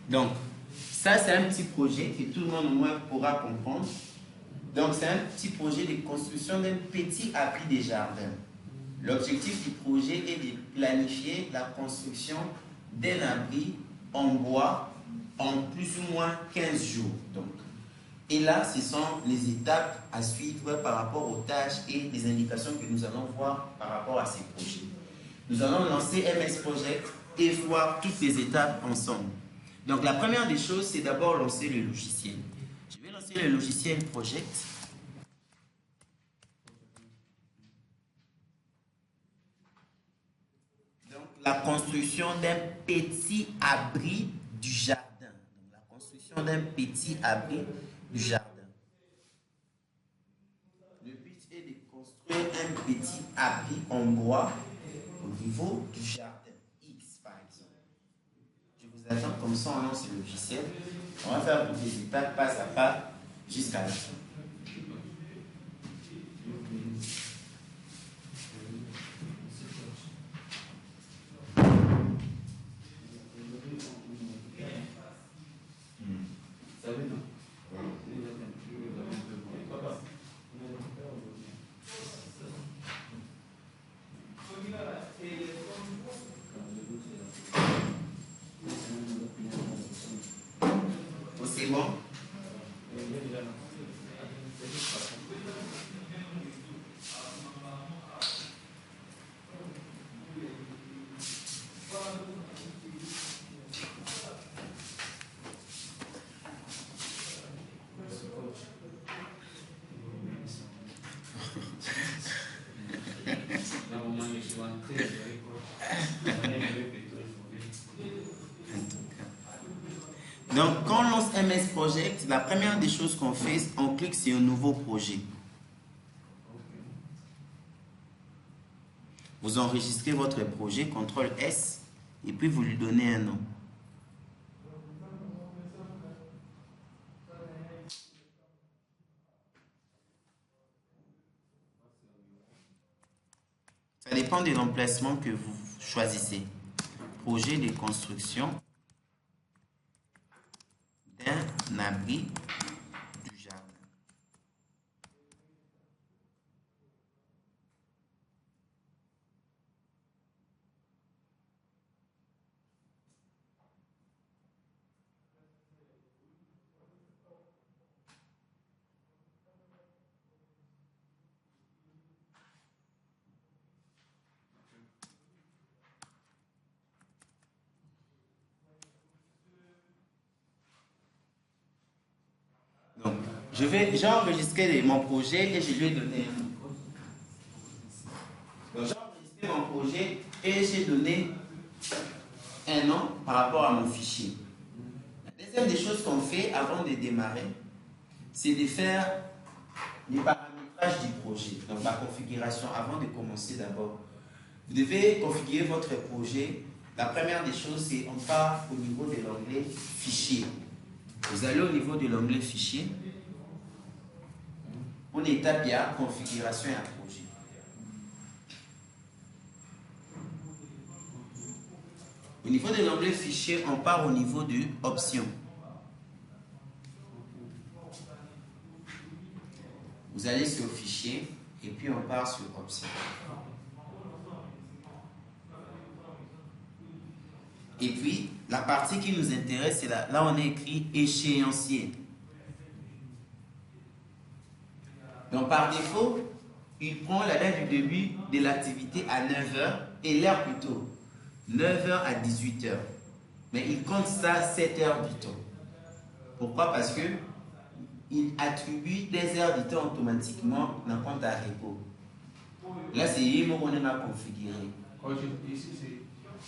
Donc, ça, c'est un petit projet que tout le monde au moins pourra comprendre. Donc, c'est un petit projet de construction d'un petit abri des jardins. L'objectif du projet est de planifier la construction d'un abri en bois en plus ou moins 15 jours. Donc, et là, ce sont les étapes à suivre par rapport aux tâches et les indications que nous allons voir par rapport à ces projets. Nous allons lancer MS Project et voir toutes les étapes ensemble. Donc, la première des choses, c'est d'abord lancer le logiciel. Je vais lancer le logiciel Project. Donc, la construction d'un petit abri du jardin. Donc, la construction d'un petit abri du jardin. Le but est de construire un petit abri en bois au niveau du jardin X, par exemple. Je vous attends, comme ça on lance le logiciel. On va faire toutes les étapes pas à pas jusqu'à la fin. C'est bon? Donc, quand on lance MS Project, la première des choses qu'on fait, on clique sur un nouveau projet. Vous enregistrez votre projet, CTRL S, et puis vous lui donnez un nom. Ça dépend de l'emplacement que vous choisissez. Projet de construction d'un abri du jardin. Donc, j'ai enregistré mon projet et je lui ai donné un nom. Donc, j'ai enregistré mon projet et j'ai donné un nom par rapport à mon fichier. La deuxième des choses qu'on fait avant de démarrer, c'est de faire les paramétrages du projet. Donc, la configuration avant de commencer d'abord. Vous devez configurer votre projet. La première des choses, c'est on part au niveau de l'onglet Fichier. Vous allez au niveau de l'onglet Fichier. Pour l'étape, il y a Configuration et un projet. Au niveau de l'onglet Fichier, on part au niveau de Options. Vous allez sur Fichier et puis on part sur Options. Et puis, la partie qui nous intéresse, c'est là où on a écrit échéancier. Donc, par défaut, il prend la date du début de l'activité à 9h et l'heure plutôt, 9h à 18h. Mais il compte ça 7 heures du temps. Pourquoi? Parce que il attribue des heures du temps automatiquement dans le compte à repos. Là, c'est lui qu'on a configuré. Ici,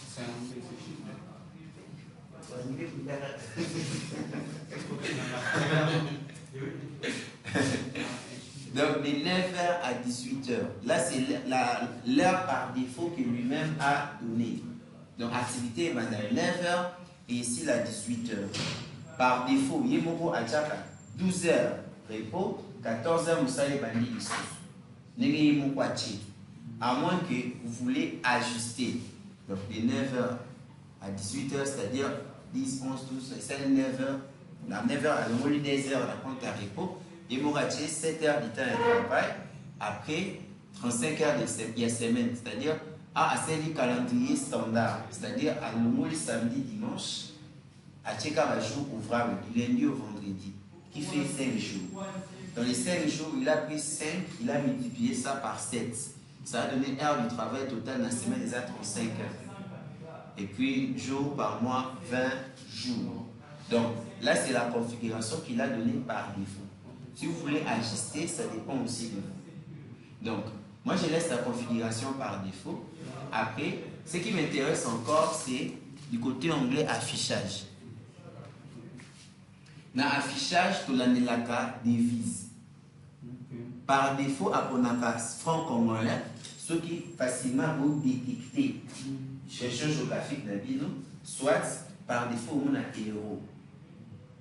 c'est un Donc, de 9h à 18h. Là, c'est l'heure par défaut que lui-même a donné. Donc, activité est à 9h et ici, à 18h. Par défaut, il y a 12h repos, 14h, vous savez, à moins que vous voulez ajuster. Donc, de 9h à 18h, c'est-à-dire 10, 11, 12, c'est 9 heures. À 9 heures, à le 10 heures, on compte à repos. Et Mouraché, 7 heures du temps de travail. Après, 35 heures de semaine. C'est-à-dire, c'est le calendrier standard. C'est-à-dire, à le samedi, dimanche, à Tcheka, jour ouvrable, du lundi au vendredi, qui fait 5 jours. Dans les 5 jours, il a pris 5, il a multiplié ça par 7. Ça a donné heure du travail total dans la semaine, des 35 heures. Et puis, jour par mois, 20 jours. Donc, là, c'est la configuration qu'il a donnée par défaut. Si vous voulez ajuster, ça dépend aussi de vous. Donc, moi, je laisse la configuration par défaut. Après, ce qui m'intéresse encore, c'est du côté anglais affichage. Dans l'affichage, tu as devise. Par défaut, à Ponaka, franc congolais, ce qui facilement vous détecter. Chercheur géographique d'Abino, soit par défaut, on a euro.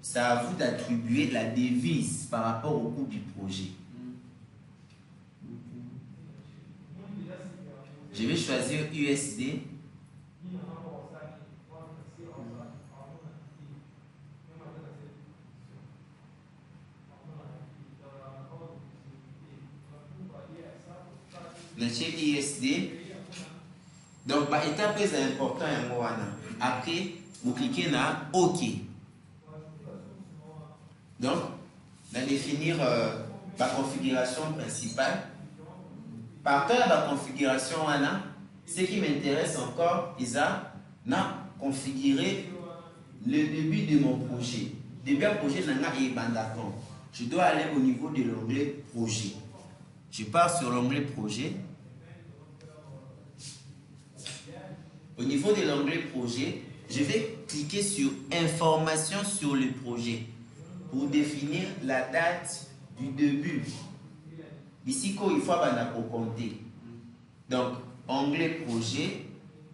C'est à vous d'attribuer la devise par rapport au coût du projet. Je vais choisir USD. ISD. Donc, étape très important, après, vous cliquez dans OK. Donc, on va définir la configuration principale. Partant de la configuration, ce qui m'intéresse encore, c'est de configurer le début de mon projet. Début du projet, je dois aller au niveau de l'onglet projet. Je pars sur l'onglet projet. Au niveau de l'onglet projet, je vais cliquer sur information sur le projet pour définir la date du début. Ici, il faut pour compter. Donc, onglet projet,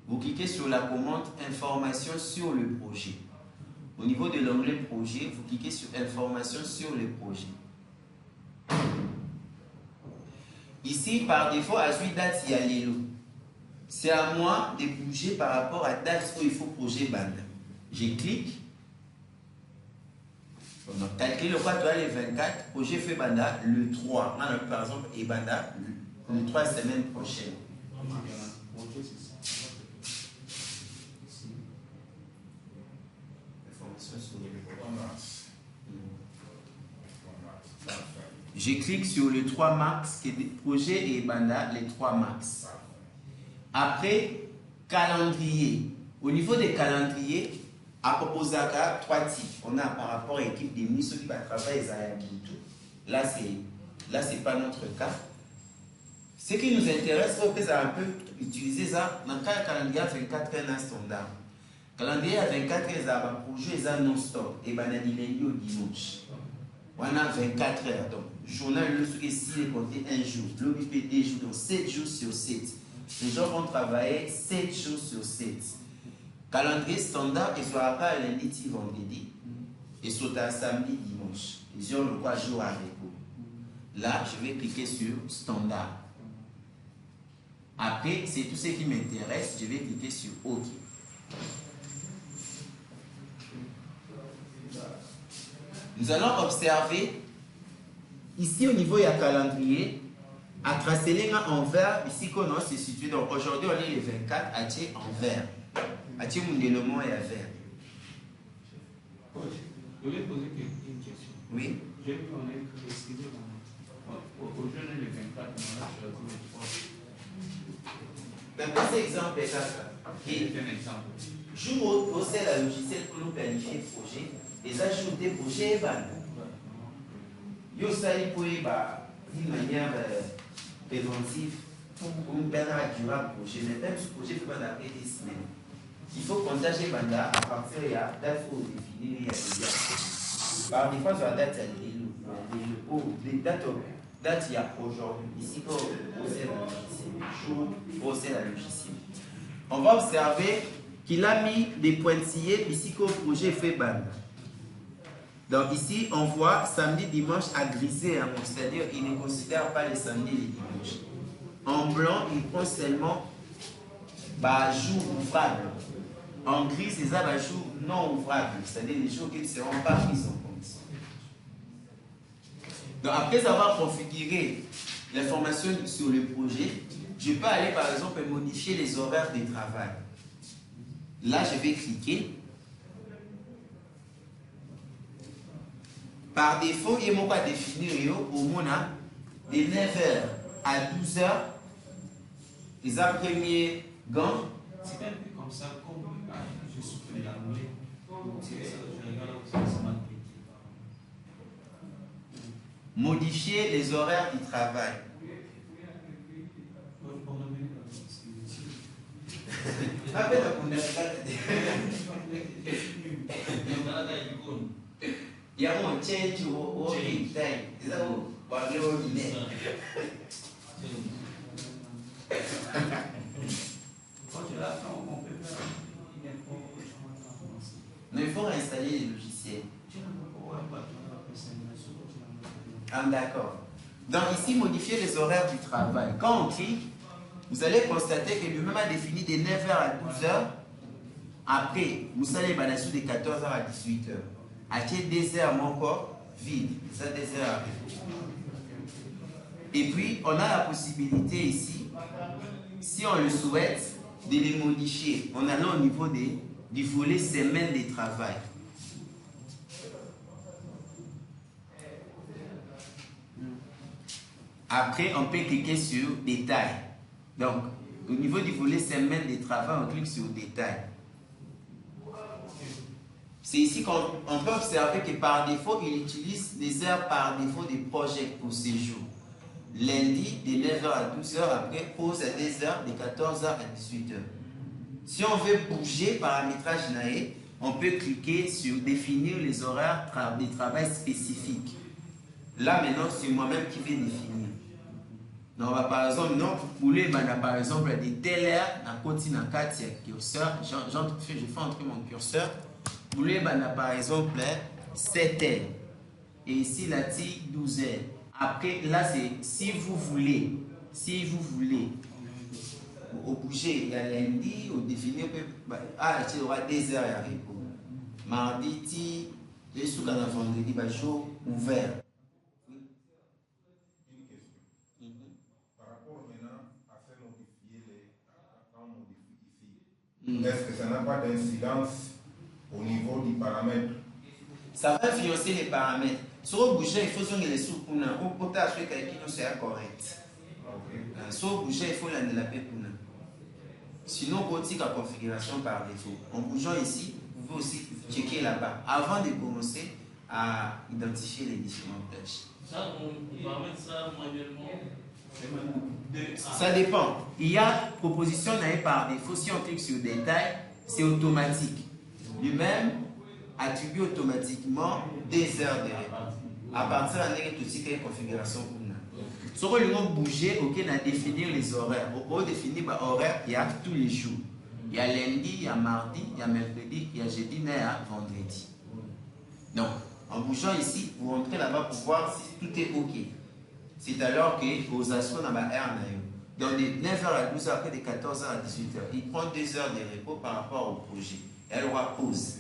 vous cliquez sur la commande information sur le projet. Au niveau de l'onglet projet, vous cliquez sur information sur le projet. Ici, par défaut, à suite date, il y a l'élo. C'est à moi de bouger par rapport à date où il faut projet bande. Je clique. On a calculé le quoi, le 24, projet fait banda le 3. Par exemple, et banda le 3 semaines prochaines. Je clique sur le 3 mars, qui est projet et banda le 3 mars. Après, calendrier. Au niveau des calendriers, à proposer 3 types. On a par rapport à l'équipe des ministres qui va travailler là, c'est pas notre cas. Ce qui nous intéresse, on peut un peu utiliser ça dans le calendrier à 24 heures standard. Calendrier à 24 heures, projet non-stop. Et ben, du lundi au dimanche. On a 24 heures. Donc, journal, le sujet, s'il est compté un jour, l'OBP des jours, donc 7 jours sur 7. Les gens vont travailler 7 jours sur 7. Calendrier standard, il sera pas lundi, vendredi. Et sera samedi, dimanche. Ils ont le 3 jours à repos. Là, je vais cliquer sur standard. Après, c'est tout ce qui m'intéresse. Je vais cliquer sur OK. Nous allons observer ici au niveau du calendrier, à tracer en vert, ici qu'on a se situé. Donc aujourd'hui on est le 24, à en vert. À Moundelomo et à vert. Je vais poser une question. Oui. Je vais qu'on est précisé aujourd'hui on est le 24, on a choisi le 3. Maintenant, cet exemple est ça. C'est un exemple. Jour où c'est la logiciel pour nous planifier le projet, les ajouts des projets, il ça il peut d'une manière préventive pour nous permettre de durer le projet. Mais même ce projet peut pas après des semaines. Il faut compter Banda à partir de la date où on définit les activités. Par des fois, sur la date, il y a date il y a aujourd'hui. Ici, pour procéder à la logiciel. Procéder à la logiciel. On va observer qu'il a mis des pointillés ici qu'au projet fait Banda. Donc ici, on voit samedi, dimanche à griser, hein, c'est-à-dire il ne considère pas les samedis et les dimanches. En blanc, il prend seulement jour ouvrable. En gris, c'est ça, les jours non ouvrables, c'est-à-dire les jours qui ne seront pas pris en compte. Donc, après avoir configuré l'information sur le projet, je peux aller par exemple modifier les horaires de travail. Là, je vais cliquer. Par défaut, il m'a définir au moins de 9h à 12h. Les premiers gants. C'est un peu comme ça, comme je souffle de la roulette. Je regarde ça m'a pris. Modifier les horaires du travail. Il y a un change au non, il faut réinstaller les logiciels. Ah, d'accord. Donc ici, modifier les horaires du travail. Quand on clique, vous allez constater que lui-même a défini de 9h à 12h. Après, vous allez balayer de 14h à 18h. Après 2 heures, mon corps vide. Ça, 2 heures. Et puis, on a la possibilité ici, si on le souhaite, de les modifier en allant au niveau du volet semaine de travail. Après, on peut cliquer sur détail. Donc, au niveau du volet semaine de travail, on clique sur détail. C'est ici qu'on peut observer que par défaut, il utilise les heures par défaut des projets pour ces jours. Lundi, de 9h à 12h, après pause à 2h, de 14h à 18h. Si on veut bouger paramétrage NAE, on peut cliquer sur définir les horaires de travail spécifiques. Là maintenant, c'est moi-même qui vais définir. Donc, par exemple, non, pour les par exemple, de telle heure, à côté d'un curseur, je fais entrer mon curseur. Pour les par exemple, 7 heures. Et ici, là, 12 heures. Après, là, c'est si vous voulez, au bouger, il y a lundi, au définir, il y aura 2 heures à repos. Mardi, les sous dans vendredi, jour ouvert. Est-ce que ça n'a pas d'incidence au niveau du paramètre? Ça va influencer les paramètres. Sur le bouger, il faut que les sous pour pour t'assurer que quelqu'un soit correct. Sur le bouger, il faut la paix pour nous. Sinon, pour la configuration par défaut. En bougeant ici, vous pouvez aussi checker là-bas avant de commencer à identifier les différentes tâches. Ça, on paramètre ça manuellement. Ça dépend. Il y a proposition par défaut. Si on clique sur détail, c'est automatique. Lui-même attribue automatiquement des heures de repos. À partir de là, tout ce qui est configuration pour nous. Si on veut bouger, ok, on a définir les horaires. Pour définir les horaires, il y a tous les jours. Il y a lundi, il y a mardi, il y a mercredi, il y a jeudi, il y a vendredi. Donc, en bougeant ici, vous rentrez là-bas pour voir si tout est ok. C'est alors que vos actions dans la R. Donc, de 9h à 12h, après de 14h à 18h, il prend 2 heures de repos par rapport au projet. Elle aura pause.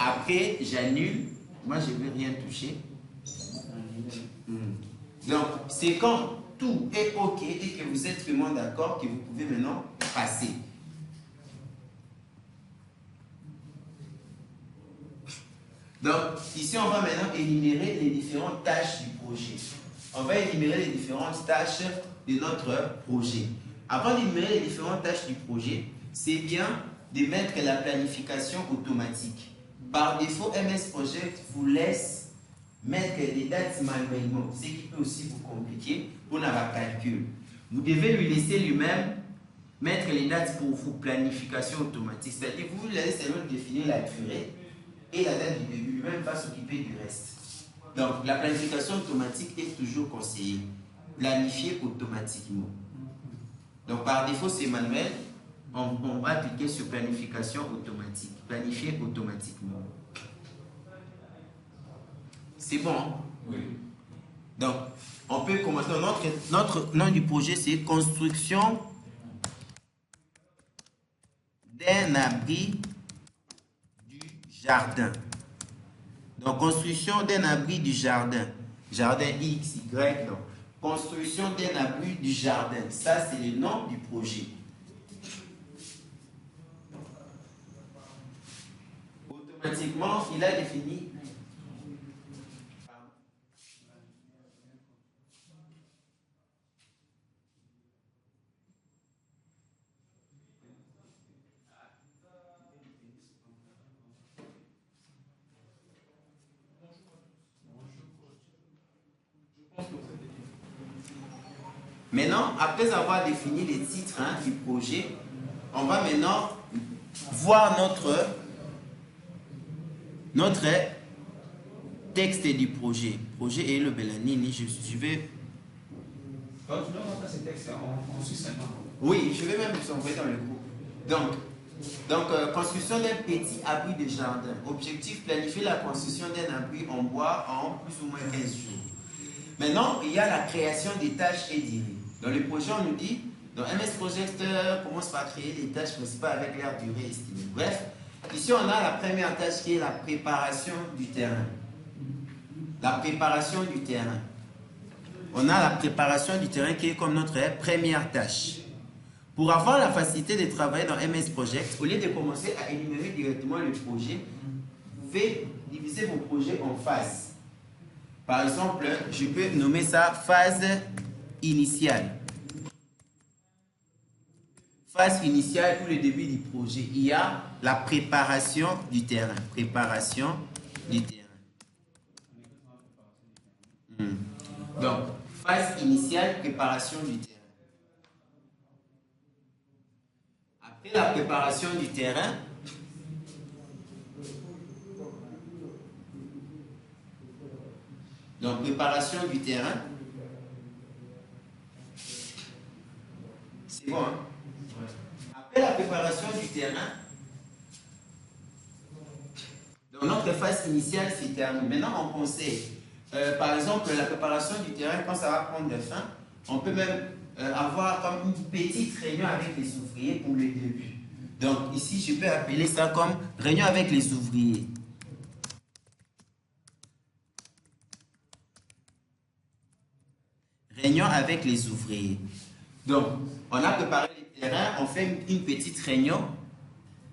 Après, j'annule. Moi, je ne vais rien toucher. Donc, c'est quand tout est OK et que vous êtes vraiment d'accord que vous pouvez maintenant passer. Donc, ici, on va maintenant énumérer les différentes tâches du projet. On va énumérer les différentes tâches de notre projet. Avant d'énumérer les différentes tâches du projet, c'est bien de mettre la planification automatique. Par défaut, MS Project vous laisse mettre les dates manuellement, ce qui peut aussi vous compliquer pour avoir calcul. Vous devez lui laisser lui-même mettre les dates pour vous, planification automatique. C'est-à-dire que vous laissez seulement définir la durée et la date du début, lui-même va s'occuper du reste. Donc, la planification automatique est toujours conseillée. Planifier automatiquement. Donc, par défaut, c'est manuel. On va cliquer sur planification automatique. Planifier automatiquement. C'est bon, hein? Oui. Donc, on peut commencer. Notre nom du projet, c'est construction d'un abri du jardin. Donc, construction d'un abri du jardin. Jardin X, Y, donc. Construction d'un abri du jardin. Ça, c'est le nom du projet. Automatiquement, il a défini. Maintenant, après avoir défini les titres du projet, on va maintenant voir notre texte du projet. Projet et le Belanini, je vais... Donc, tu dois montrer ces textes en succinctement. Oui, je vais même vous envoyer dans le groupe. Donc, construction d'un petit abri de jardin. Objectif, planifier la construction d'un abri en bois en plus ou moins 15 jours. Maintenant, il y a la création des tâches et durées. Dans le projet, on nous dit, dans MS Project, commence par créer des tâches principales avec leur durée estimée. Bref, ici, on a la première tâche qui est la préparation du terrain. La préparation du terrain. On a la préparation du terrain qui est comme notre première tâche. Pour avoir la facilité de travailler dans MS Project, au lieu de commencer à énumérer directement le projet, vous pouvez diviser vos projets en phases. Par exemple, je peux nommer ça phase initiale. Phase initiale pour le début du projet. Il y a la préparation du terrain. Préparation du terrain. Donc, phase initiale, préparation du terrain. Après la préparation du terrain, donc préparation du terrain, c'est bon, hein? Après la préparation du terrain, donc notre phase initiale c'est terminé. Maintenant on conseille, par exemple la préparation du terrain, quand ça va prendre fin, on peut même avoir comme une petite réunion avec les ouvriers pour le début. Donc ici je peux appeler ça comme réunion avec les ouvriers. Réunion avec les ouvriers. Donc, on a préparé les terrains, on fait une petite réunion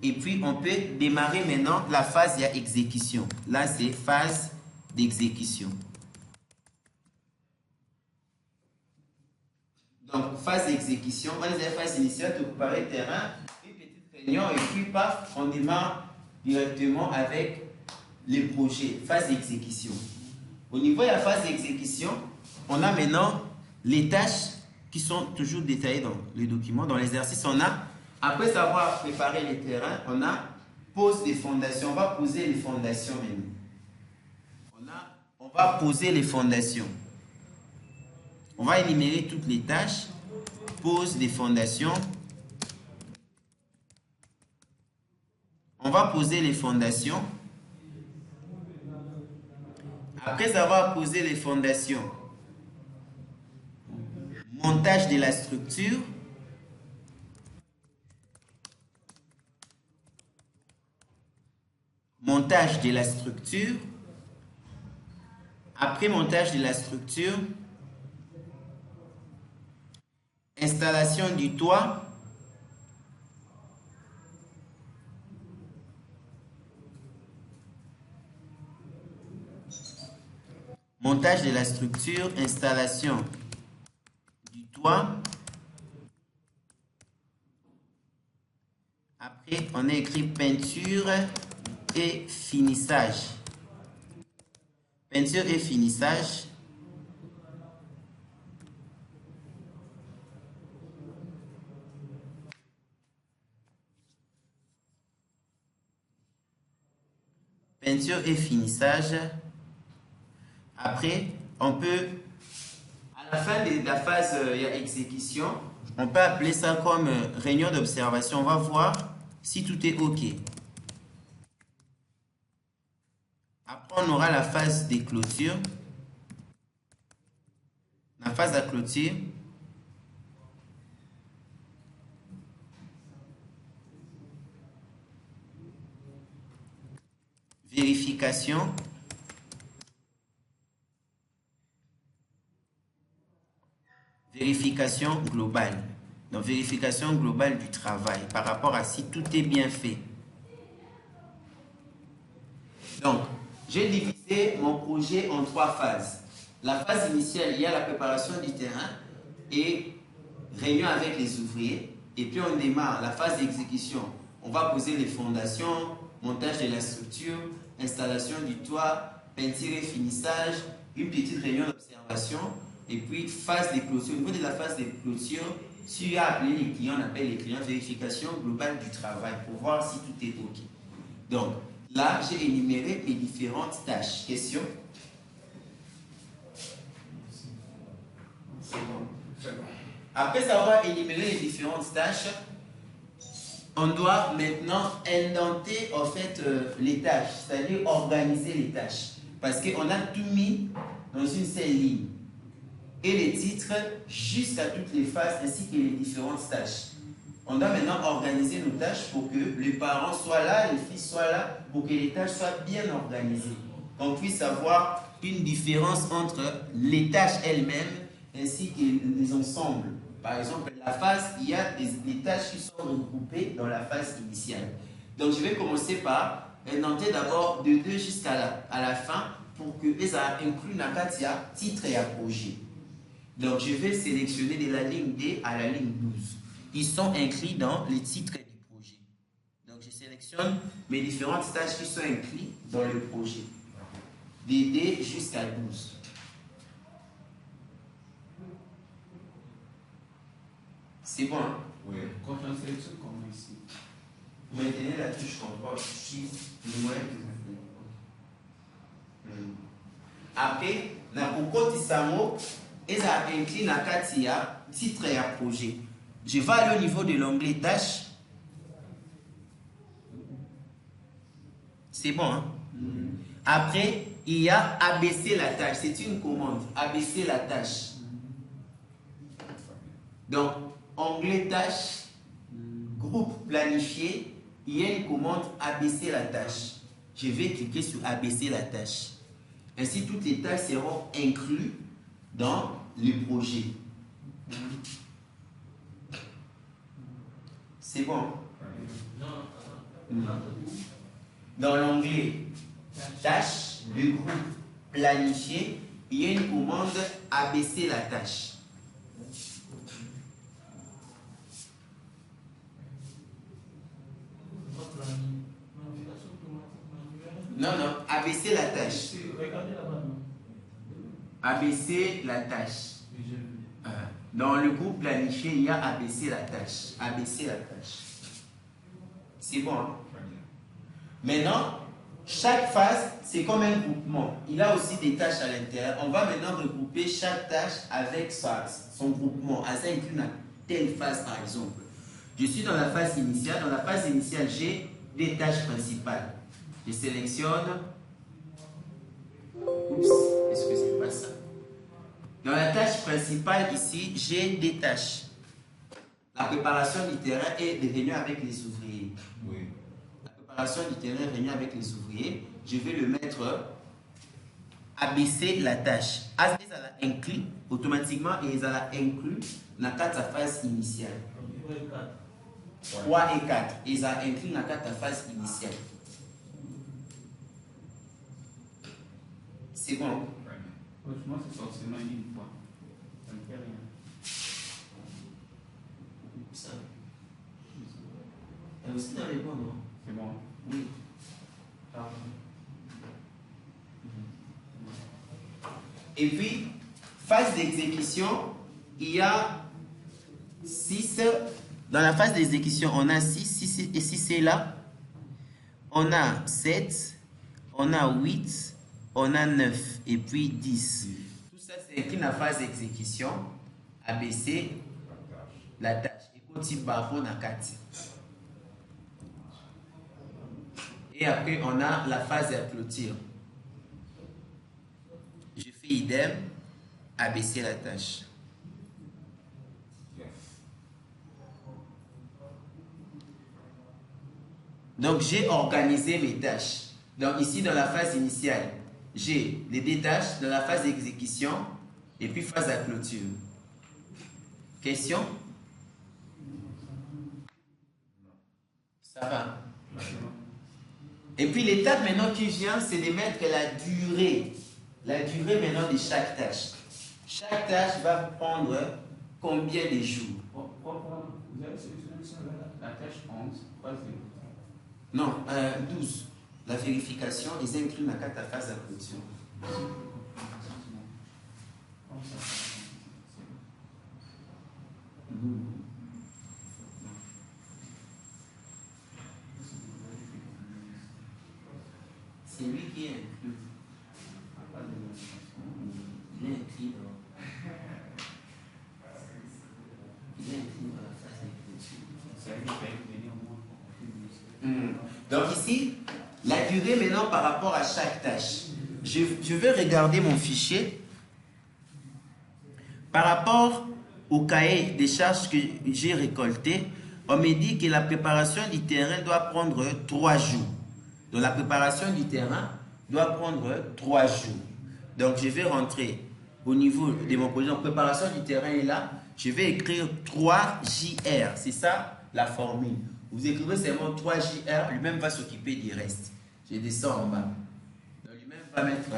et puis on peut démarrer maintenant la phase d'exécution. Là, c'est phase d'exécution. Donc, phase d'exécution, on a la phase initiale de préparer le terrain, une petite réunion et puis paf, on démarre directement avec les projets, phase d'exécution. Au niveau de la phase d'exécution, on a maintenant les tâches qui sont toujours détaillées dans le document. Dans l'exercice, on a, après avoir préparé les terrains, on a pose des fondations. On va poser les fondations maintenant. On va poser les fondations. On va énumérer toutes les tâches. Pose des fondations. On va poser les fondations. Après avoir posé les fondations, montage de la structure. Montage de la structure. Après montage de la structure, installation du toit. Montage de la structure, installation du toit. Après, on a écrit peinture et finissage. Peinture et finissage. Peinture et finissage. Après, on peut, à la fin de la phase exécution, on peut appeler ça comme réunion d'observation. On va voir si tout est OK. Après, on aura la phase de clôture. La phase de clôture. Vérification. Vérification globale. Donc, vérification globale du travail par rapport à si tout est bien fait. Donc, j'ai divisé mon projet en 3 phases. La phase initiale, il y a la préparation du terrain et réunion avec les ouvriers. Et puis, on démarre la phase d'exécution. On va poser les fondations, montage de la structure, installation du toit, peinture et finissage, une petite réunion d'observation. Et puis, phase de clôture. Au niveau de la phase de clôture, si tu as appelé les clients, on appelle les clients vérification globale du travail pour voir si tout est OK. Donc, là, j'ai énuméré mes différentes tâches. Question? Après avoir énuméré les différentes tâches, on doit maintenant indenter en fait les tâches, c'est-à-dire organiser les tâches. Parce qu'on a tout mis dans une seule ligne. Et les titres jusqu'à toutes les phases ainsi que les différentes tâches. On doit maintenant organiser nos tâches pour que les parents soient là, les fils soient là, pour que les tâches soient bien organisées. Qu'on puisse avoir une différence entre les tâches elles-mêmes ainsi que les ensembles. Par exemple, la phase, il y a des tâches qui sont regroupées dans la phase initiale. Donc, je vais commencer par indenter d'abord de 2 jusqu'à la fin pour que les incluent Nakatia, titre et projet. Donc, je vais sélectionner de la ligne D à la ligne 12. Ils sont inclus dans les titres du projet. Donc, je sélectionne mes différentes tâches qui sont incluses dans le projet. De D jusqu'à 12. C'est bon, hein? Oui. Quand on sélectionne comment ici? Vous maintenez la touche contrôle, shift, le moyen que vous faites. Après, na kokoti samo, ils ont inclus na katia titre et projet. Je vais aller au niveau de l'onglet tâches. C'est bon, hein? Après, il y a abaisser la tâche. C'est une commande. Abaisser la tâche. Donc, onglet tâche, groupe planifié, il y a une commande abaisser la tâche. Je vais cliquer sur abaisser la tâche. Ainsi, toutes les tâches seront incluses dans le projet. C'est bon? Dans l'onglet tâche, le groupe planifié, il y a une commande abaisser la tâche. Non, non, abaisser la tâche. Abaisser la tâche. Dans le groupe planifié, il y a abaisser la tâche. Abaisser la tâche. C'est bon, hein? Maintenant, chaque phase, c'est comme un groupement. Il a aussi des tâches à l'intérieur. On va maintenant regrouper chaque tâche avec son groupement. Ça inclut une telle phase, par exemple. Je suis dans la phase initiale. Dans la phase initiale, j'ai des tâches principales. Je sélectionne. Oups, est-ce que c'est pas ça? Dans la tâche principale, ici, j'ai des tâches. La préparation du terrain et des réunions avec les ouvriers. Oui. La préparation du terrain, réunion avec les ouvriers, je vais le mettre abaisser la tâche. Ils ont inclus automatiquement et ils ont inclus dans la phase initiale. 3 et 4. Ils ont inclus dans la phase initiale. C'est bon. Moi, c'est forcément une fois. Ça ne fait rien. Ça. Elle aussi dans les bons, non? C'est bon. Oui. Et puis, phase d'exécution, il y a 6. Dans la phase d'exécution, on a 6 et 6 c'est là. On a 7, on a 8, on a 9 et puis 10. Tout ça, c'est écrit dans la phase d'exécution. Abaisser la tâche. Et continue par rapport à 4. Et après, on a la phase de clôture. Je fais idem, abaisser la tâche. Donc, j'ai organisé mes tâches. Donc ici, dans la phase initiale, j'ai les détaches dans la phase d'exécution et puis phase à clôture. Question? Ça va. Et puis l'étape maintenant qui vient, c'est de mettre la durée. La durée maintenant de chaque tâche. Chaque tâche va prendre combien de jours? Vous avez sélectionné la tâche 11, 3 Non, 12. La vérification, ils incluent la carte à phase à clôture. C'est lui qui est inclus. Il est inclus dans la phase de clôture. Donc ici, la durée maintenant par rapport à chaque tâche. Je vais regarder mon fichier. Par rapport au cahier des charges que j'ai récolté, on me dit que la préparation du terrain doit prendre 3 jours. Donc la préparation du terrain doit prendre 3 jours. Donc je vais rentrer au niveau de mon projet. Donc préparation du terrain est là. Je vais écrire 3 JR. C'est ça la formule. Vous écrivez seulement 3 JR, lui-même va s'occuper du reste. Je descends en bas. Donc lui-même va mettre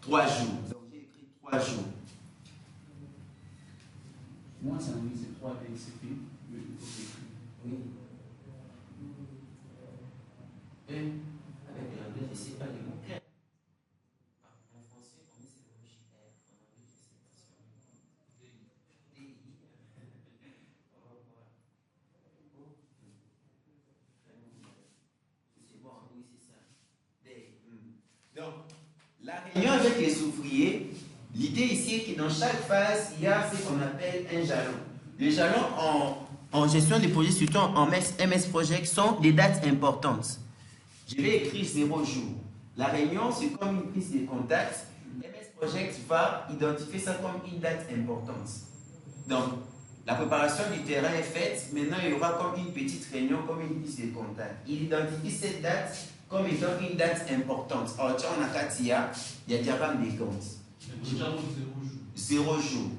3 jours. Donc j'ai écrit 3 jours. Moi, ça me dit c'est 3 DCP. Oui. Et avec l'anglais, je ne sais pas les mots. En français, on dit c'est le JR. En anglais, je sais pas. DI. On va voir. C'est bon, oui, c'est ça. Donc, la réunion avec les ouvriers, l'idée ici est que dans chaque phase, il y a ce qu'on appelle un jalon. Les jalons en gestion des projets, surtout en MS Project, sont des dates importantes. Je vais écrire 0 jour. La réunion, c'est comme une prise de contact. MS Project va identifier ça comme une date importante. Donc, la préparation du terrain est faite. Maintenant, il y aura comme une petite réunion, comme une prise de contact. Il identifie cette date comme étant une date importante. Alors, tiens, on a Katia, il y a diagramme des comptes. 0 jour.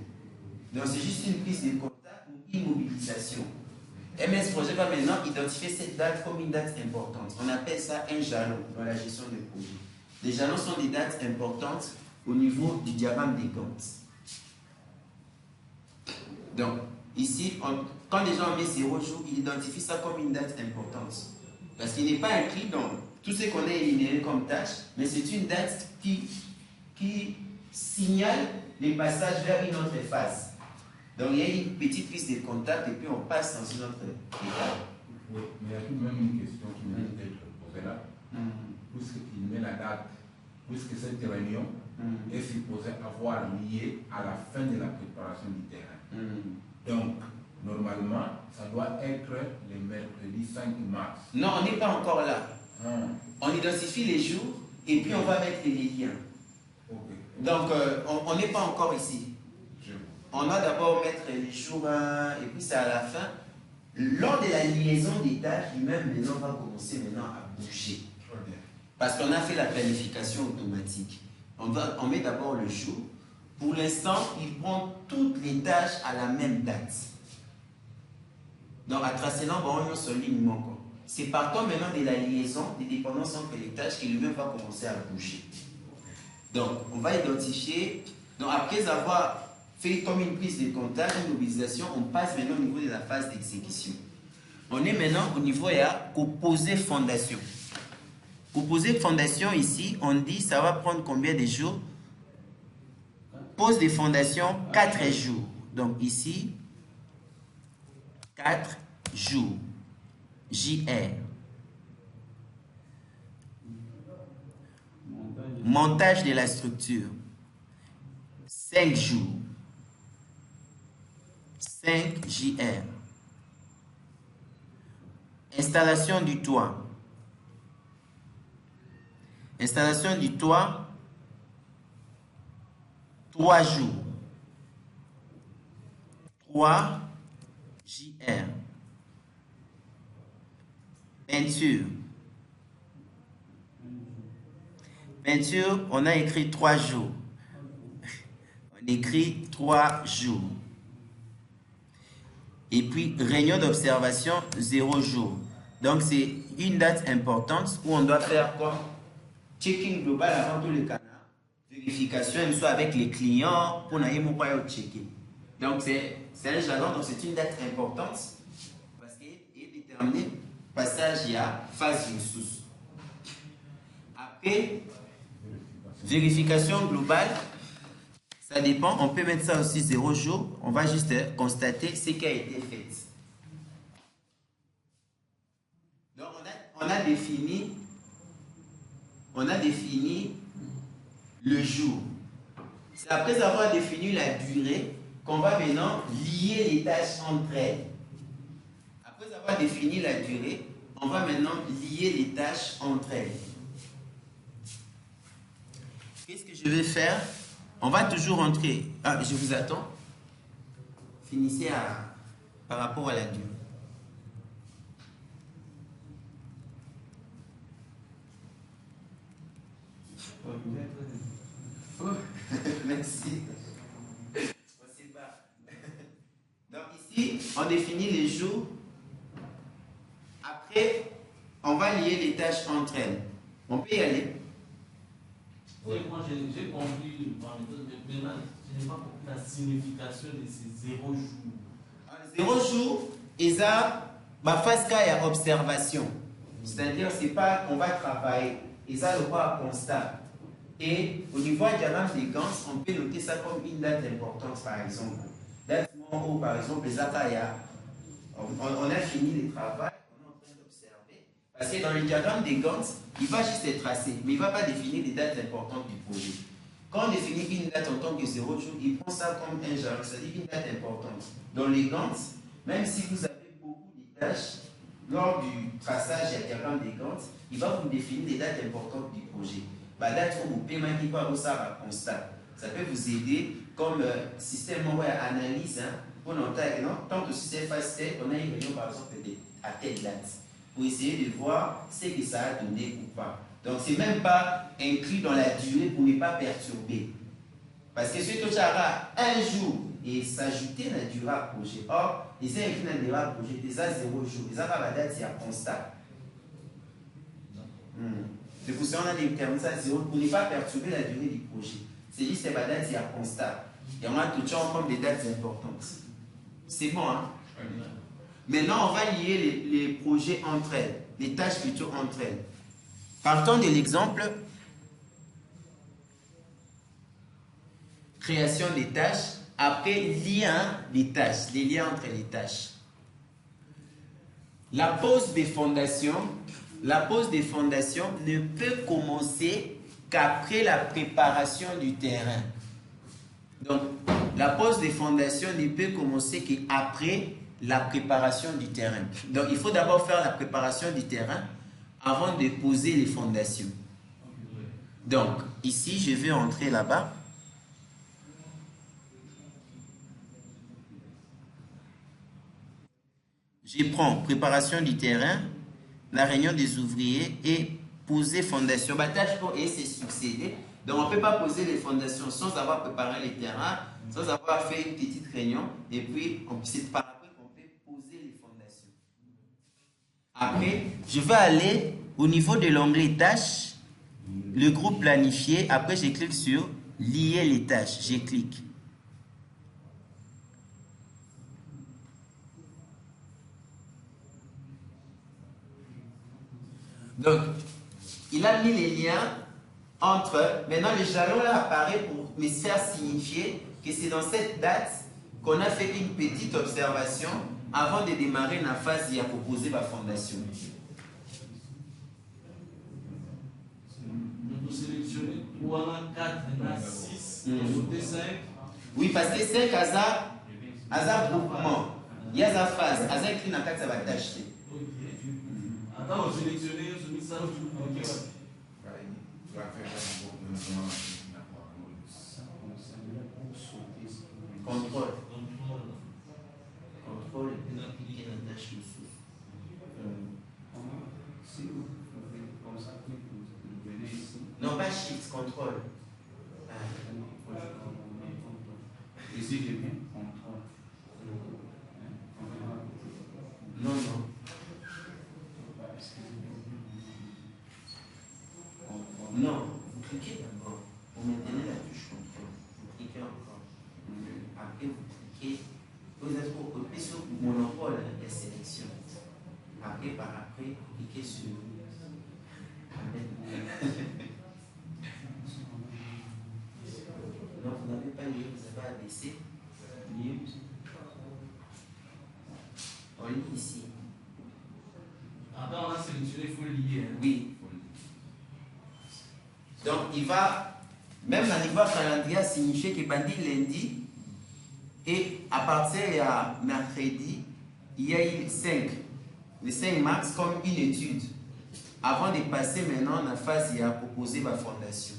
Donc, c'est juste une prise de contact ou une mobilisation. MS Projet va maintenant identifier cette date comme une date importante. On appelle ça un jalon dans la gestion de projet. Les jalons sont des dates importantes au niveau du diagramme des comptes. Donc, ici, quand les gens mettent 0 jour, ils identifient ça comme une date importante. Parce qu'il n'est pas inclus dans tout ce qu'on a énuméré comme tâche, mais c'est une date qui signale les passages vers une autre phase. Donc il y a une petite prise de contact et puis on passe dans une autre étape. Oui, mais il y a tout de même une question qui mérite d'être posée là. Puisqu'il met la date, puisque cette réunion est supposée avoir lieu à la fin de la préparation du terrain. Donc, normalement, ça doit être le mercredi 5 mars. Non, on n'est pas encore là. On identifie les jours et puis on va mettre les liens. Donc, on n'est pas encore ici. On va d'abord mettre les jours 1 et puis c'est à la fin. Lors de la liaison des tâches, lui-même, maintenant, va commencer maintenant à bouger. Parce qu'on a fait la planification automatique. On met d'abord le jour. Pour l'instant, il prend toutes les tâches à la même date. Donc, à tracer l'embryon, on se ligne manquant. C'est partant maintenant de la liaison des dépendances entre les tâches qui lui-même va commencer à bouger. Donc, on va identifier. Donc, après avoir fait comme une prise de contact, une mobilisation, on passe maintenant au niveau de la phase d'exécution. On est maintenant au niveau de composer fondation. Composer fondation ici, on dit ça va prendre combien de jours? Pose des fondations, 4 jours. Donc ici, 4 jours. JR. Montage de la structure. 5 jours. 5 JR. Installation du toit. Installation du toit, 3 jours. 3 JR. Peinture. Peinture, on a écrit 3 jours. On écrit 3 jours. Et puis, réunion d'observation, 0 jour. Donc, c'est une date importante où on doit faire quoi? Checking global avant tous les canaux. Vérification, soit avec les clients, pour n'aller checker. Donc, c'est un jalon, donc c'est une date importante parce qu'il est déterminé passage il y a phase d'une source. Après, vérification globale, ça dépend, on peut mettre ça aussi 0 jour, on va juste constater ce qui a été fait. Donc, on a défini le jour. C'est après avoir défini la durée qu'on va maintenant lier les tâches entre elles. Après avoir défini la durée, on va maintenant lier les tâches entre elles. Qu'est-ce que je vais faire? On va toujours entrer. Ah, je vous attends. Finissez par rapport à la durée. Oh, merci. Donc ici, on définit les jours. Après, on va lier les tâches entre elles. On peut y aller. Oui, moi j'ai compris, mais maintenant, je n'ai pas compris la signification de ces 0 jours. 0 jours, et ça, face qu'il y a observation. C'est-à-dire, c'est pas qu'on va travailler. Et ça, le quoi constat. Et au niveau du diagramme des Gantt, on peut noter ça comme une date importante, par exemple. Date où, par exemple, les ataya, on a fini le travail, on est en train d'observer. Parce que dans le diagramme des Gantt, il va juste être tracé, mais il ne va pas définir les dates importantes du projet. Quand on définit une date en tant que 0 jour, il prend ça comme un jalon, c'est-à-dire une date importante. Dans les Gantt, même si vous avez beaucoup de tâches, lors du traçage et diagramme des Gantt, il va vous définir les dates importantes du projet. Date où vous paiement qui peut avoir constat. Ça peut vous aider comme système analyse pour noter, tant que c'est facile, on a une réunion par exemple à telle date pour essayer de voir ce que ça a donné ou pas. Donc c'est même pas inclus dans la durée pour ne pas perturber. Parce que si tu as un jour et s'ajouter la durée à projet, or, ils ont écrit dans le projet, déjà 0 jour, ils ont la date, c'est à constat. C'est pour ça qu'on a déterminé ça 0 pour ne pas perturber la durée du projet. C'est juste la date, c'est à constat. Et on a tout le temps comme des dates importantes. C'est bon, hein? Maintenant, on va lier les projets entre elles, les tâches plutôt entre elles. Partons de l'exemple création des tâches, après lien des tâches, les liens entre les tâches. La pose des fondations ne peut commencer qu'après la préparation du terrain. Donc, la pose des fondations ne peut commencer qu'après la préparation du terrain. Donc, il faut d'abord faire la préparation du terrain avant de poser les fondations. Donc, ici, je vais entrer là-bas. Je prends préparation du terrain, la réunion des ouvriers et poser fondation. Tâche pour essayer de succéder. Donc, on ne peut pas poser les fondations sans avoir préparé les terrains, sans avoir fait une petite réunion. Et puis, c'est par après qu'on peut poser les fondations. Après, je vais aller au niveau de l'onglet tâches, le groupe planifié. Après, je clique sur lier les tâches. Je clique. Donc, il a mis les liens entre... Maintenant, le jalon là apparaît pour me faire signifier que c'est dans cette date qu'on a fait une petite observation avant de démarrer la phase à proposer ma fondation. Nous sélectionnons 3, 4, 6, 5. Oui, parce que 5 hasard groupement. Il y a sa phase, hasard écrit dans 4, ça va t'acheter. Attends, on sélectionne, on met ça au Contrôle. Contrôle et appliquer la tâche dessous. Si vous faites comme ça, vous venez ici. Non, pas pas shift, contrôle. Ici, j'ai bien contrôle. Non, non. Non, vous cliquez d'abord. Vous maintenez la touche contrôle. Vous cliquez encore. Après, vous cliquez. Vous êtes occupé sur monopole, la sélection. Après, par après, vous cliquez sur. Non, vous n'avez pas lié, vous avez abaissé. Lié. On lit ici. Après, on a sélectionné, il faut lier. Hein. Oui. Donc, il va, même à niveau calendrier, signifier que bandi lundi, et à partir de mercredi, il y a eu 5. Les 5 mars comme une étude. Avant de passer maintenant à la phase, il y a proposé ma fondation.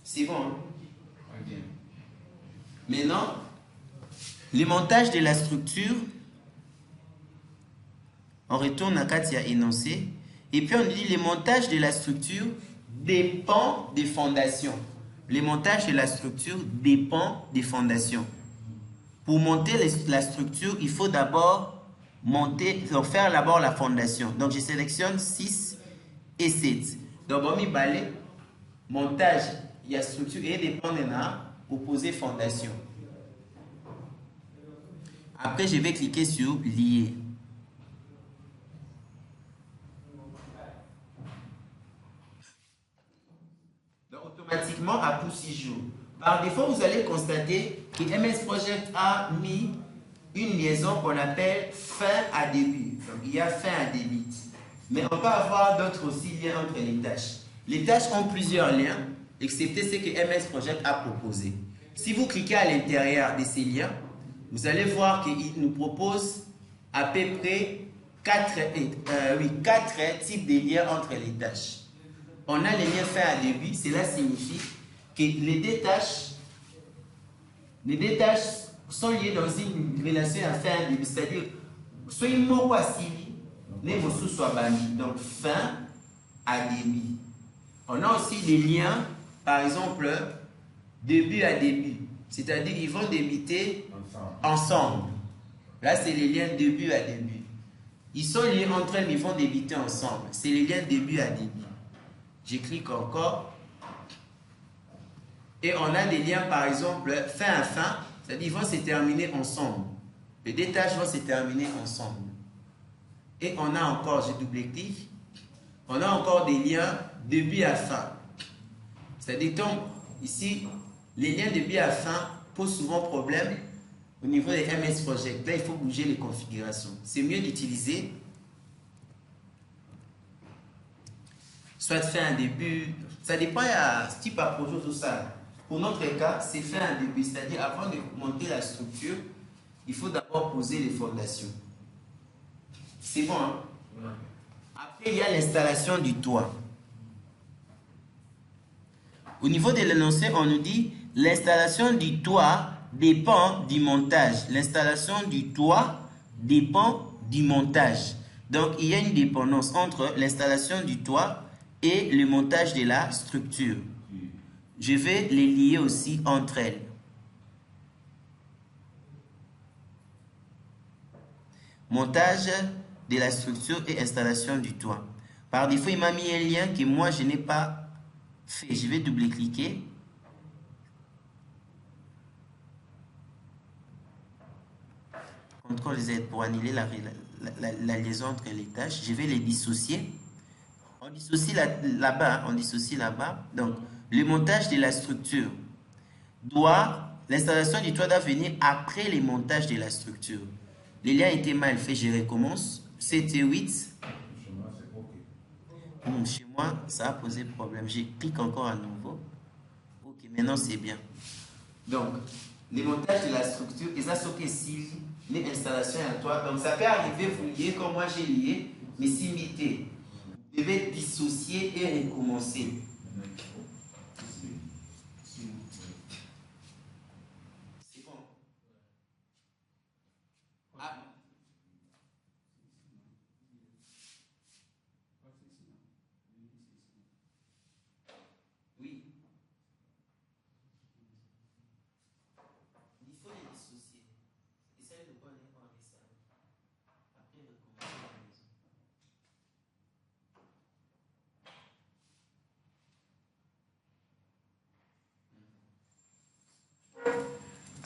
C'est bon, hein? Maintenant, le montage de la structure, on retourne à Katia énoncé, et puis on dit le montage de la structure dépend des fondations. Le montage de la structure dépend des fondations. Pour monter la structure, il faut d'abord faire d'abord la fondation. Donc je sélectionne 6 et 7. Donc on met balai, montage, il y a structure et dépend de la opposé fondation. Après, je vais cliquer sur lier. Donc, automatiquement, après 6 jours. Par défaut, vous allez constater que MS Project a mis une liaison qu'on appelle fin à début. Donc, il y a fin à début. Mais on peut avoir d'autres aussi liens entre les tâches. Les tâches ont plusieurs liens, excepté ce que MS Project a proposé. Si vous cliquez à l'intérieur de ces liens, vous allez voir qu'il nous propose à peu près 4 types de liens entre les tâches. On a les liens fin à début, cela signifie que les deux tâches sont liées dans une relation à fin à début, c'est-à-dire soit une mot asili, soit bami, donc fin à début. On a aussi des liens, par exemple, début à début, c'est-à-dire ils vont débuter ensemble. Là, c'est les liens début à début. Ils sont liés entre eux, mais ils vont débuter ensemble. C'est les liens début à début. Je clique encore. Et on a des liens, par exemple, fin à fin, c'est-à-dire ils vont se terminer ensemble. Les deux tâches vont se terminer ensemble. Et on a encore, je double-clique, on a encore des liens début à fin. C'est-à-dire, donc, ici, les liens début à fin posent souvent problème au niveau des MS Project. Là, il faut bouger les configurations. C'est mieux d'utiliser soit fin à début, ça dépend à ce type de projet, tout ça. Pour notre cas, c'est fin à début, c'est-à-dire avant de monter la structure, il faut d'abord poser les fondations. C'est bon, hein? Après, il y a l'installation du toit. Au niveau de l'énoncé, on nous dit l'installation du toit dépend du montage. L'installation du toit dépend du montage. Donc, il y a une dépendance entre l'installation du toit et le montage de la structure. Je vais les lier aussi entre elles. Montage de la structure et installation du toit. Par défaut, il m'a mis un lien que moi, je n'ai pas fait. Je vais double-cliquer. CTRL Z pour annuler la liaison entre les tâches. Je vais les dissocier. On dissocie là-bas. On dissocie là-bas. Donc, le montage de la structure l'installation du toit doit venir après le montage de la structure. Le lien a été mal fait, je recommence. C'était 8. Chez moi, c'est OK. Chez moi, ça a posé problème. Je clique encore à nouveau. Ok, maintenant c'est bien. Donc, le montage de la structure, et ça, c'est que si l'installation est à toi. Donc, ça peut arriver, vous liez comme moi j'ai lié, mais si imité. Vous devez dissocier et recommencer. C'est bon.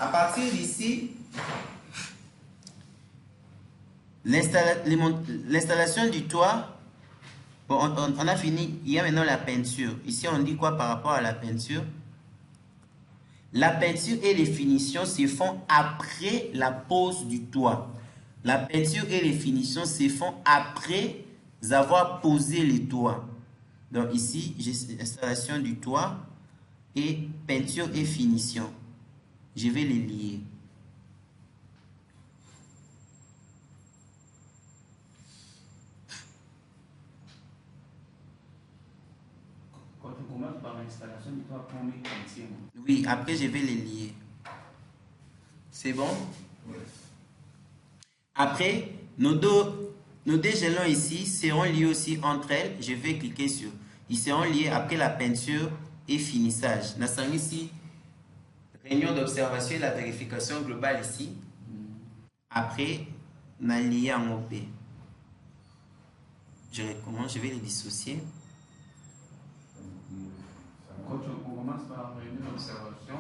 À partir d'ici, l'installation du toit, bon, on a fini. Il y a maintenant la peinture. Ici, on dit quoi par rapport à la peinture? La peinture et les finitions se font après la pose du toit. La peinture et les finitions se font après avoir posé les toits. Donc ici, j'ai l'installation du toit et peinture et finition. Je vais les lier. Quand on commence par l'installation du toit, on met peinture. Oui, après je vais les lier. C'est bon? Oui. Après, nos deux jalons ici seront liés aussi entre elles. Je vais cliquer sur. Ils seront liés après la peinture et finissage. Nous sommes ici. Réunion d'observation et la vérification globale ici. Après, on a lié en OP. Je recommence, je vais les dissocier. Quand on commence par réunion d'observation,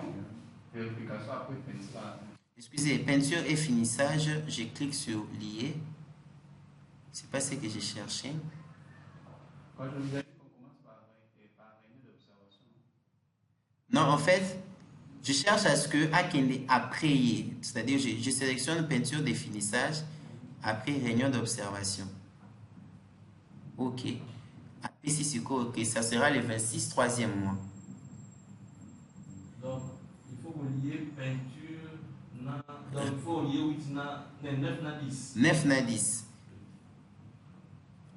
vérification, après peinture. Excusez, peinture et finissage, je clique sur lier. C'est pas ce que j'ai cherché. Quand je vous ai dit qu'on commence par réunion d'observation. Non, en fait, je cherche à ce que Akende après, c'est-à-dire je sélectionne peinture de finissage après réunion d'observation. Ok. Après, si c'est ok, ça sera le 26 troisième mois. Donc, il faut lier peinture, donc il faut lier 8 9 na 10. 9 na 10.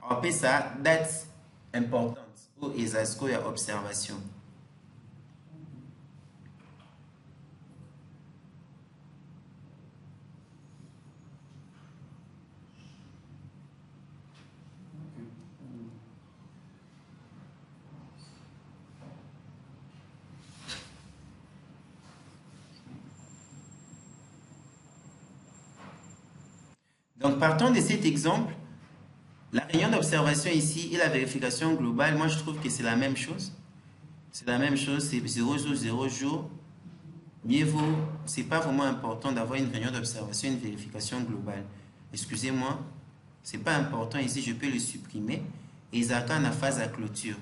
Après ça, date importante. Ou ESASCO, il y a observation. Donc, partons de cet exemple. La réunion d'observation ici et la vérification globale, moi je trouve que c'est la même chose. C'est la même chose, c'est 0 jour, 0 jour. Mieux vaut, c'est pas vraiment important d'avoir une réunion d'observation et une vérification globale. Excusez-moi, c'est pas important ici, je peux le supprimer. Et Zaka en a phase à clôture.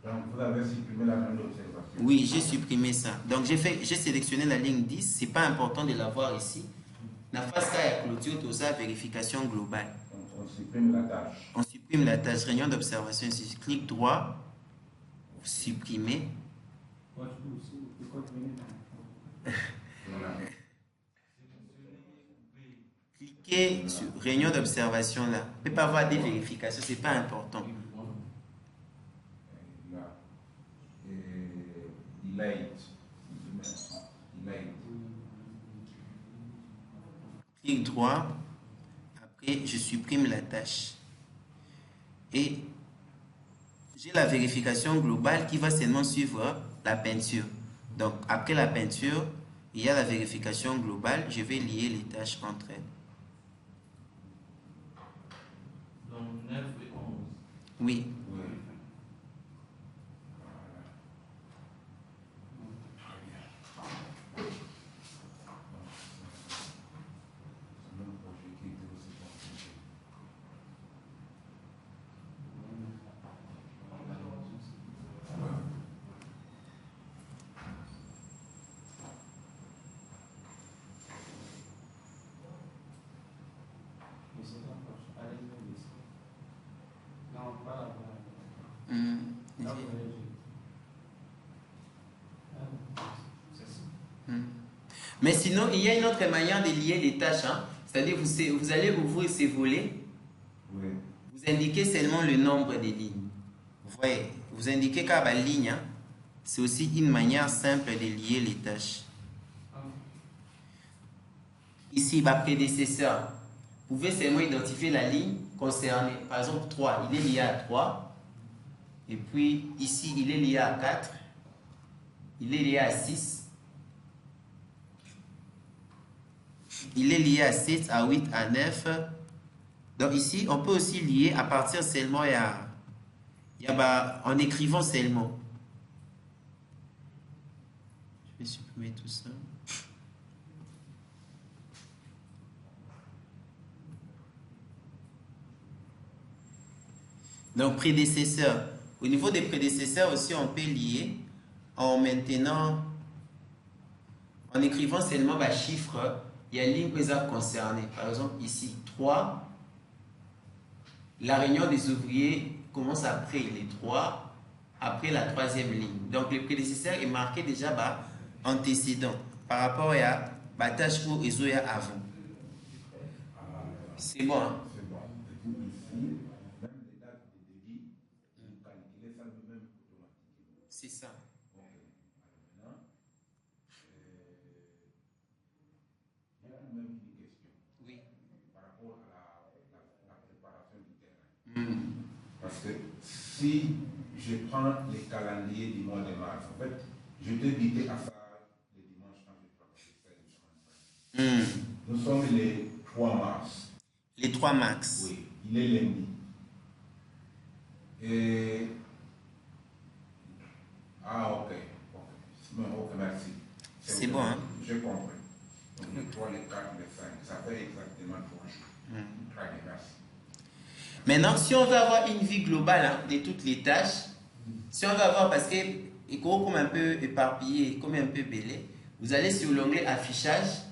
Donc vous avez supprimé la réunion d'observation. Oui, j'ai supprimé ça. Donc j'ai sélectionné la ligne 10, c'est pas important de l'avoir ici. La phase à clôture, tout ça, vérification globale. On supprime la tâche. On supprime la tâche réunion d'observation ici. Je clique droit, supprimer. Cliquez sur réunion d'observation là. On ne peut pas avoir des vérifications, c'est pas important. Là. Late. Clique droit. Après, je supprime la tâche. Et j'ai la vérification globale qui va seulement suivre la peinture. Donc, après la peinture, il y a la vérification globale. Je vais lier les tâches entre elles. Donc 9 et 11. Oui. Mais sinon, il y a une autre manière de lier les tâches. Hein? C'est-à-dire, vous allez ouvrir ces volets. Oui. Vous indiquez seulement le nombre de lignes. Vous voyez, vous indiquez qu'à la ligne, hein, c'est aussi une manière simple de lier les tâches. Ici, ma prédécesseur, vous pouvez seulement identifier la ligne concernée. Par exemple, 3, il est lié à 3. Et puis, ici, il est lié à 4. Il est lié à 6. Il est lié à 7, à 8, à 9. Donc ici, on peut aussi lier à partir seulement en écrivant seulement. Je vais supprimer tout ça. Donc, prédécesseur. Au niveau des prédécesseurs aussi, on peut lier en maintenant, en écrivant seulement les chiffres, il y a une ligne qui est concernée. Par exemple, ici, 3. La réunion des ouvriers commence après les 3, après la 3e ligne. Donc, le prédécesseur est marqué déjà antécédent par rapport à la tâche où ils ont avant. C'est bon, hein? C'est bon. Et puis ici, même les dates de débit, vous calculez ça vous-même automatiquement. C'est ça. Ok. Alors maintenant, il y a tout de même une question. Oui. Par rapport à la préparation du terrain. Parce que si je prends les calendriers du mois de mars, en fait, je peux buter à ça le dimanche quand je travaille. Nous sommes les 3 mars. Les 3 max. Oui, il est lundi. Et... Ah, ok. Ok, merci. C'est bon, hein? Je comprends. Donc, les 3, les 4, les 5, ça fait exactement 3 jours. Très bien, merci. Maintenant, si on veut avoir une vue globale de toutes les tâches, si on veut avoir, parce que c'est comme un peu éparpillé, comme un peu belé, vous allez sur l'onglet affichage.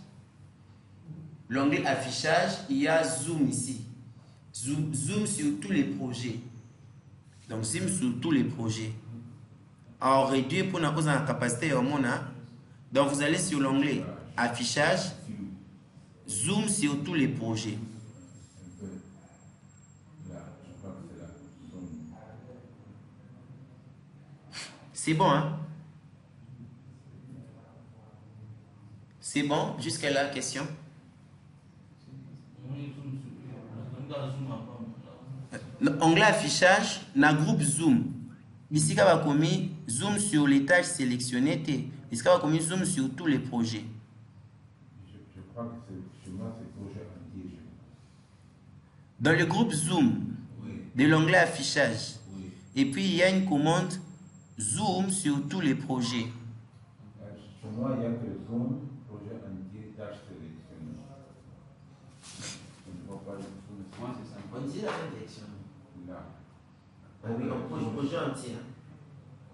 L'onglet affichage, il y a zoom ici. Zoom sur tous les projets. Donc, zoom sur tous les projets. Alors, réduire pour nous la capacité au monde. Donc, vous allez sur l'onglet affichage, zoom sur tous les projets. C'est bon, hein? C'est bon? Jusqu'à la question? Onglet affichage, na groupe zoom. Ici, on va commis zoom sur les tâches sélectionnées. Ici, on va commis zoom sur tous les projets. Je crois que chez moi, c'est projet entier. Dans le groupe zoom, Oui. de l'onglet affichage, Oui. et puis il y a une commande zoom sur tous les projets. Chez moi, il n'y a que zoom, projet entier, tâches sélectionnées. Je ne vois pas le zoom. Moi, c'est ça. On dit la même direction. Là. Oui, on projet entier.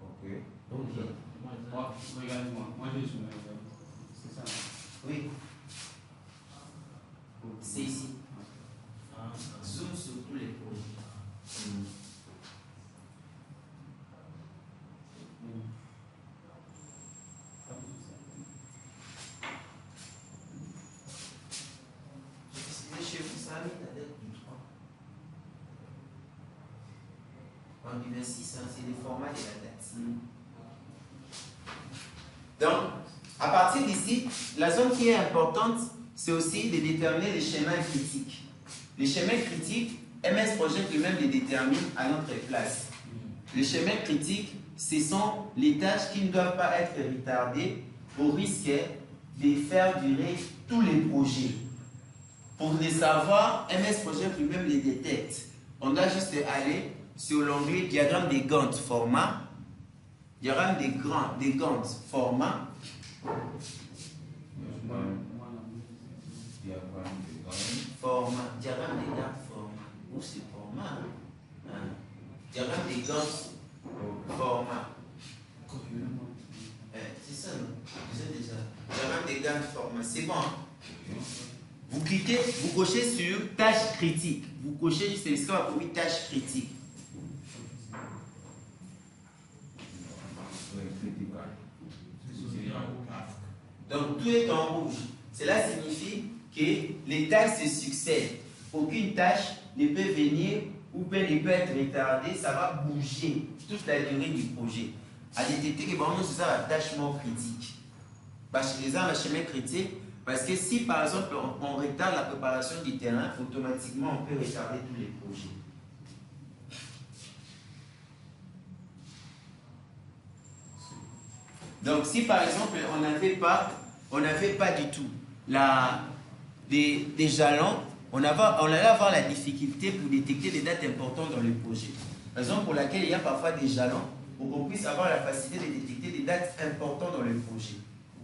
Ok. Ok. Moi, regarde-moi. Moi, je suis c'est ça. Oui. C'est ici. Zoom sur tous les projets. Chez vous, ça a mis la date du 3. En du 26, c'est le format de la date. Donc, à partir d'ici, la zone qui est importante, c'est aussi de déterminer les schémas critiques. Les schémas critiques, MS Project lui-même les détermine à notre place. Les schémas critiques, ce sont les tâches qui ne doivent pas être retardées au risque de faire durer tous les projets. Pour les savoir, MS Project lui-même les détecte. On doit juste aller sur l'onglet diagramme des Gantt format. Diagramme des Gantt format. Diagramme des Gantt format. Où c'est format? Diagramme des Gantt format. C'est ça, non? Je sais déjà. Diagramme des Gantt format. C'est bon. Vous cliquez, vous cochez sur tâche critique. Vous cochez juste ce qu'on va appeler tâche critique. Donc tout est en rouge. Cela signifie que les tâches se succèdent. Aucune tâche ne peut venir ou ne peut être retardée. Ça va bouger toute la durée du projet. À détecter que c'est ça l'attachement critique. Parce que les armes à chemin critique. Parce que si par exemple on retarde la préparation du terrain, automatiquement on peut retarder tous les projets. Donc si par exemple on n'avait pas du tout des jalons, on allait avoir la difficulté pour détecter des dates importantes dans le projet. Raison pour laquelle il y a parfois des jalons pour qu'on puisse avoir la facilité de détecter des dates importantes dans le projet.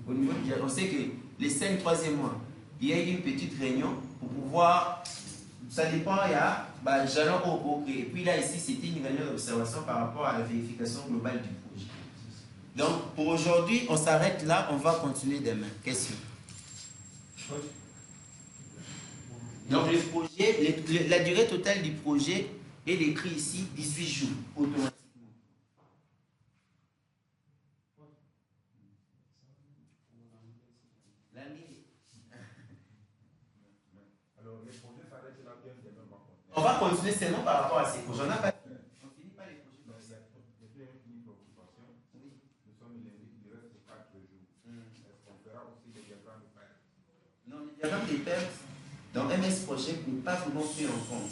Au niveau du jalon, on sait que les 5 troisième mois, il y a eu une petite réunion pour pouvoir, ça dépend, il y a bah, jalon OK. Et puis là, ici, c'était une réunion d'observation par rapport à la vérification globale du projet. Donc, pour aujourd'hui, on s'arrête là. On va continuer demain. Question. Donc, le projet, la durée totale du projet est écrit ici 18 jours, automatiquement. On va continuer seulement par rapport à ces projets. On n'a pas fini. On ne finit pas les projets. Nous sommes lundi, il reste 4 jours. Est-ce qu'on fera aussi des diagrammes de pertes? Non, les diagrammes de pertes dans MS Project n'est pas vraiment pris en compte.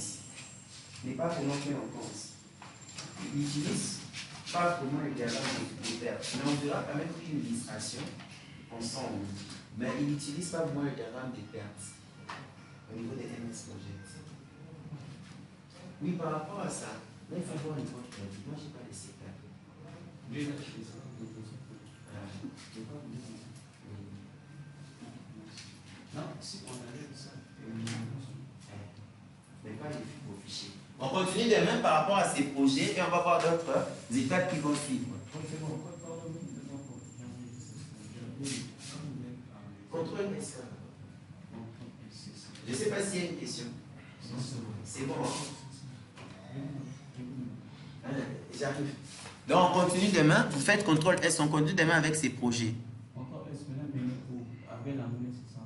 Il n'utilise pas vraiment les diagrammes de pertes. Mais on verra quand même une illustration ensemble. Mais il n'utilise pas vraiment le diagramme de pertes au niveau des MS Project. Oui, par rapport à ça, là, il faut avoir une autre perdu. Moi, je n'ai pas laissé perdre. Non, si on avait ça. Mais pas les fichiers. On continue demain par rapport à ces projets et on va voir d'autres étapes qui vont suivre. Contrôle S. Je ne sais pas s'il y a une question. C'est bon. J'arrive. Donc on continue demain. Vous faites contrôle S. On continue demain avec ces projets. Contrôle S, maintenant, avec la monnaie, c'est ça.